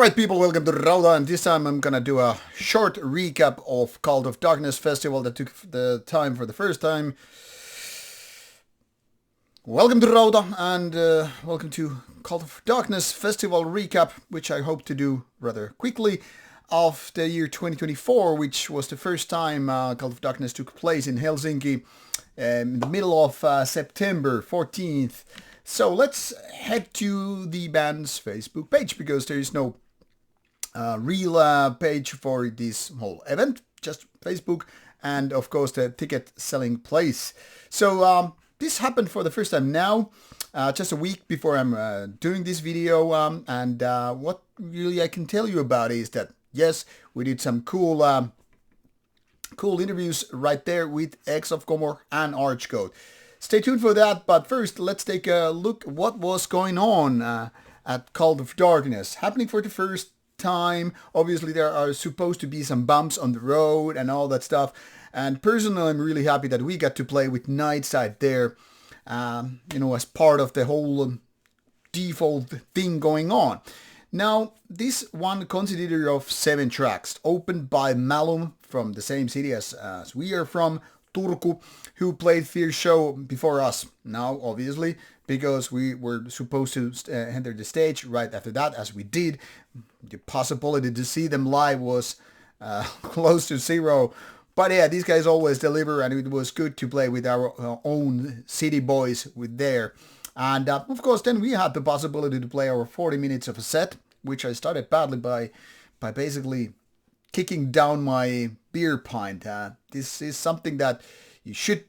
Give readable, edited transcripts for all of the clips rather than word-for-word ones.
Alright people, welcome to Rauta, and this time I'm gonna do a short recap of Cult of Darkness Festival that took the time for the first time. Welcome to Rauta, and welcome to Cult of Darkness Festival recap, which I hope to do rather quickly, of the year 2024, which was the first time Cult of Darkness took place in Helsinki in the middle of September 14th. So let's head to the band's Facebook page, because there is no real page for this whole event, just Facebook, and of course the ticket selling place. So this happened for the first time now, just a week before I'm doing this video, and what really I can tell you about is that yes, we did some cool interviews right there with X of Gore and Archgoat. Stay tuned for that, but first let's take a look what was going on at Cult of Darkness. Happening for the first time. Obviously there are supposed to be some bumps on the road and all that stuff. And personally I'm really happy that we got to play with Nightside there, as part of the whole default thing going on. Now, this one consisted of 7 tracks, opened by Malum from the same city as we are from, Turku, who played Fierce Show before us. Now, obviously, because we were supposed to enter the stage right after that, as we did, the possibility to see them live was close to zero. But yeah, these guys always deliver, and it was good to play with our own city boys with there. And of course, then we had the possibility to play our 40 minutes of a set, which I started badly by basically kicking down my beer pint. This is something that you should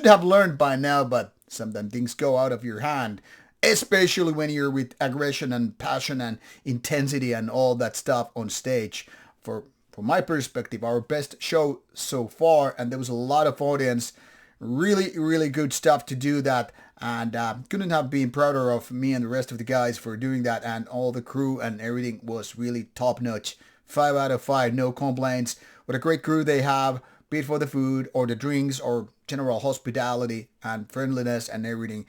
have learned by now, but sometimes things go out of your hand, especially when you're with aggression and passion and intensity and all that stuff on stage. From my perspective, our best show so far, and there was a lot of audience. Really good stuff to do that, and couldn't have been prouder of me and the rest of the guys for doing that, and all the crew and everything was really top notch. 5 out of 5, no complaints. What a great crew they have, be it for the food or the drinks or general hospitality and friendliness and everything.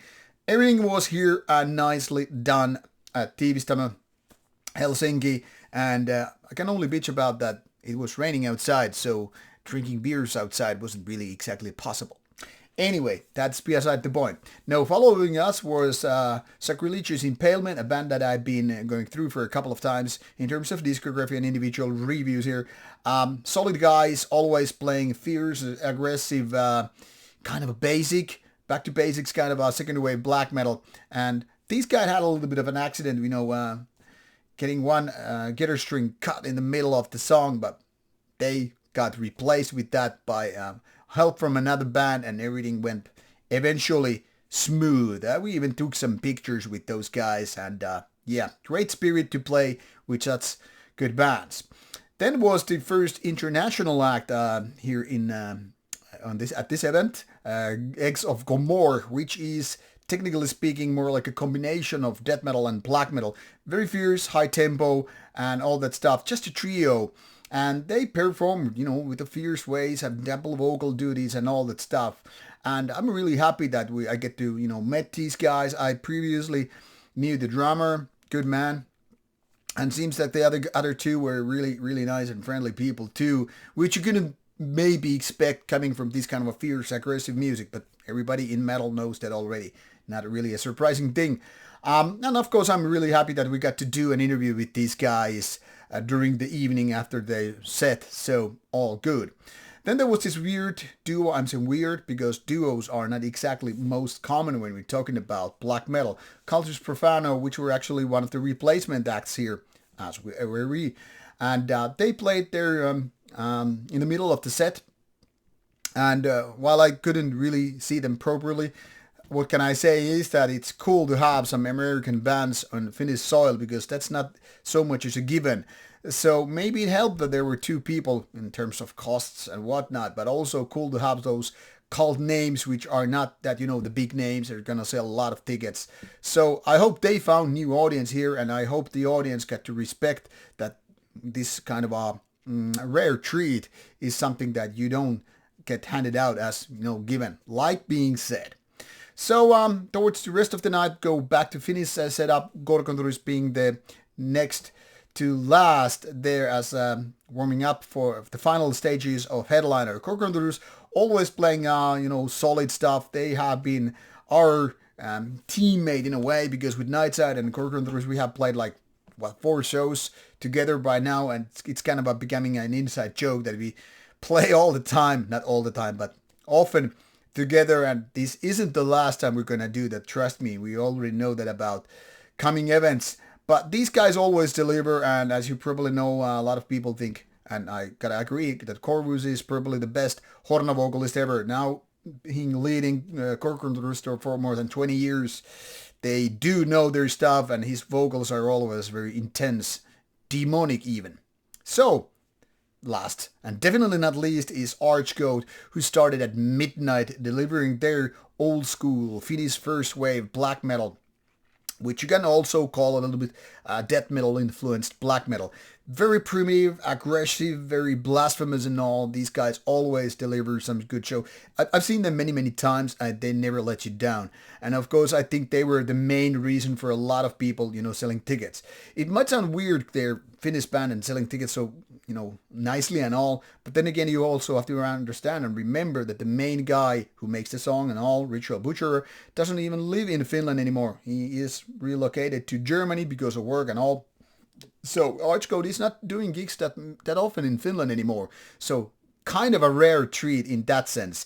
Everything was here nicely done at Tiivistämö, Helsinki, and I can only bitch about that it was raining outside, so drinking beers outside wasn't really exactly possible. Anyway, that's beside the point. Now, following us was Sous Impalement, a band that I've been going through for a couple of times in terms of discography and individual reviews here. Solid guys, always playing fierce, aggressive, kind of a basic, back to basics kind of a second wave black metal. And these guys had a little bit of an accident, getting one guitar string cut in the middle of the song, but they got replaced with that by help from another band, and everything went eventually smooth. We even took some pictures with those guys, and yeah, great spirit to play with such good bands. Then was the first international act here in at this event, X of Gore, which is technically speaking more like a combination of death metal and black metal. Very fierce, high tempo, and all that stuff. Just a trio. And they perform, with the fierce ways, have double vocal duties and all that stuff. And I'm really happy that I get to, met these guys. I previously knew the drummer, good man. And seems that the other two were really nice and friendly people too, which you couldn't maybe expect coming from this kind of a fierce, aggressive music. But everybody in metal knows that already. Not really a surprising thing. And of course, I'm really happy that we got to do an interview with these guys during the evening after they set, so all good. Then there was this weird duo. I'm saying weird because duos are not exactly most common when we're talking about black metal. Cultus Profano, which were actually one of the replacement acts here, as were we, and they played there in the middle of the set. And while I couldn't really see them properly, what can I say is that it's cool to have some American bands on Finnish soil, because that's not so much as a given. So maybe it helped that there were 2 people in terms of costs and whatnot, but also cool to have those cult names which are not that, the big names that are going to sell a lot of tickets. So I hope they found new audience here, and I hope the audience got to respect that this kind of a rare treat is something that you don't get handed out as, given. Like being said. So towards the rest of the night, go back to Finnish setup. Gore being the next to last there as warming up for the final stages of Headliner. Gore always playing solid stuff. They have been our teammate in a way, because with Nightside and Gore we have played like 4 shows together by now, and it's kind of becoming an inside joke that we play all the time, not all the time, but often together, and this isn't the last time we're gonna do that, trust me. We already know that about coming events, but these guys always deliver, and as you probably know, a lot of people think, and I gotta agree, that Corvus is probably the best horn vocalist ever. Now being leading Rooster for more than 20 years, they do know their stuff, and his vocals are always very intense, demonic even. So, last and definitely not least is Archgoat, who started at midnight delivering their old school Finnish first wave black metal, which you can also call a little bit death metal influenced black metal. Very primitive, aggressive, very blasphemous and all. These guys always deliver some good show. I've seen them many, many times, and they never let you down. And of course, I think they were the main reason for a lot of people, selling tickets. It might sound weird, they're Finnish band and selling tickets so, nicely and all. But then again, you also have to understand and remember that the main guy who makes the song and all, Ritual Butcher, doesn't even live in Finland anymore. He is relocated to Germany because of work and all. So Archgoat is not doing gigs that often in Finland anymore. So kind of a rare treat in that sense.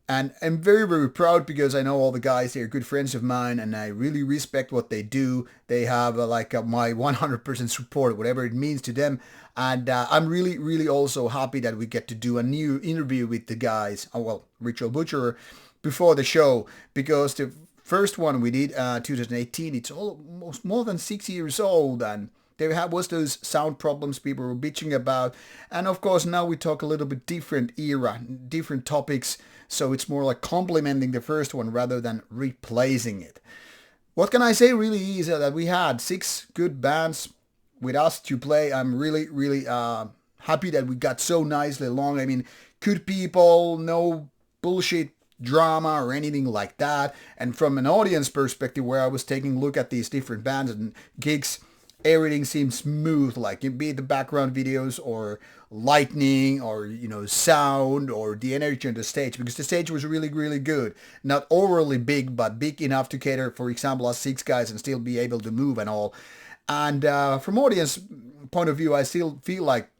And I'm very, very proud because I know all the guys, they're good friends of mine, and I really respect what they do. They have my 100% support, whatever it means to them. And I'm really, really also happy that we get to do a new interview with the guys, Ritual Butcher, before the show, because the first one we did 2018, it's almost more than 6 years old, and there was those sound problems people were bitching about. And of course now we talk a little bit different era, different topics, so it's more like complementing the first one rather than replacing it. What can I say really is that we had 6 good bands with us to play. I'm really, really happy that we got so nicely along. I mean, good people, no bullshit drama or anything like that. And from an audience perspective, where I was taking a look at these different bands and gigs, everything seems smooth, like be it the background videos or lightning or sound or the energy on the stage, because the stage was really, really good. Not overly big, but big enough to cater, for example, us 6 guys and still be able to move and all. And from audience point of view, I still feel like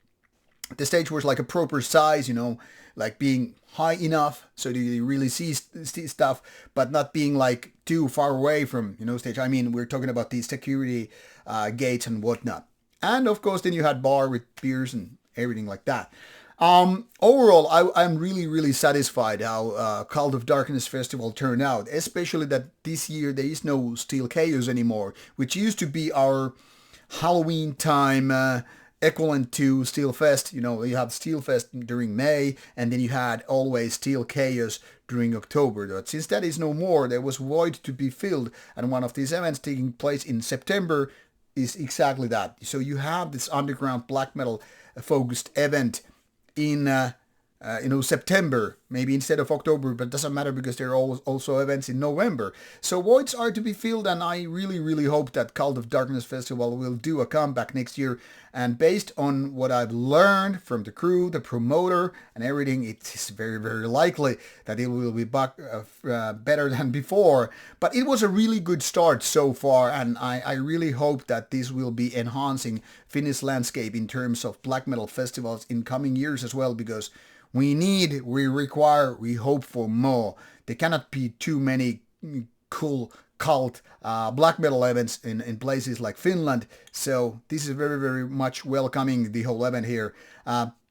the stage was like a proper size, like being high enough so that you really see stuff, but not being like too far away from, stage. I mean, we're talking about these security gates and whatnot. And of course, then you had bar with beers and everything like that. Overall, I'm really, really satisfied how Cult of Darkness Festival turned out, especially that this year there is no Steel Chaos anymore, which used to be our Halloween time equivalent to Steel Fest. You have Steel Fest during May, and then you had always Steel Chaos during October. But since that is no more, there was void to be filled, and one of these events taking place in September is exactly that. So you have this underground black metal focused event in September, maybe instead of October, but it doesn't matter because there are also events in November. So voids are to be filled, and I really, really hope that Cult of Darkness Festival will do a comeback next year. And based on what I've learned from the crew, the promoter, and everything, it is very, very likely that it will be back better than before. But it was a really good start so far, and I really hope that this will be enhancing Finnish landscape in terms of black metal festivals in coming years as well, because we require, we hope for more. There cannot be too many cool cult black metal events in places like Finland. So this is very, very much welcoming the whole event here.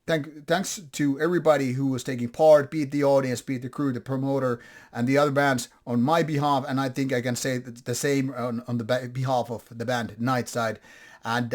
Thanks to everybody who was taking part, be it the audience, be it the crew, the promoter, and the other bands on my behalf. And I think I can say the same on the behalf of the band Nightside. And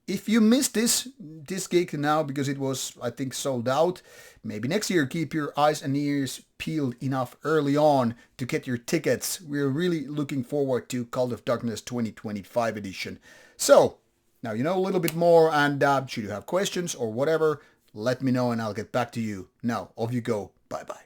if you missed this gig now because it was, I think, sold out, maybe next year keep your eyes and ears peeled enough early on to get your tickets. We're really looking forward to Cult of Darkness 2025 edition. So, now you know a little bit more, and should you have questions or whatever, let me know and I'll get back to you. Now, off you go. Bye-bye.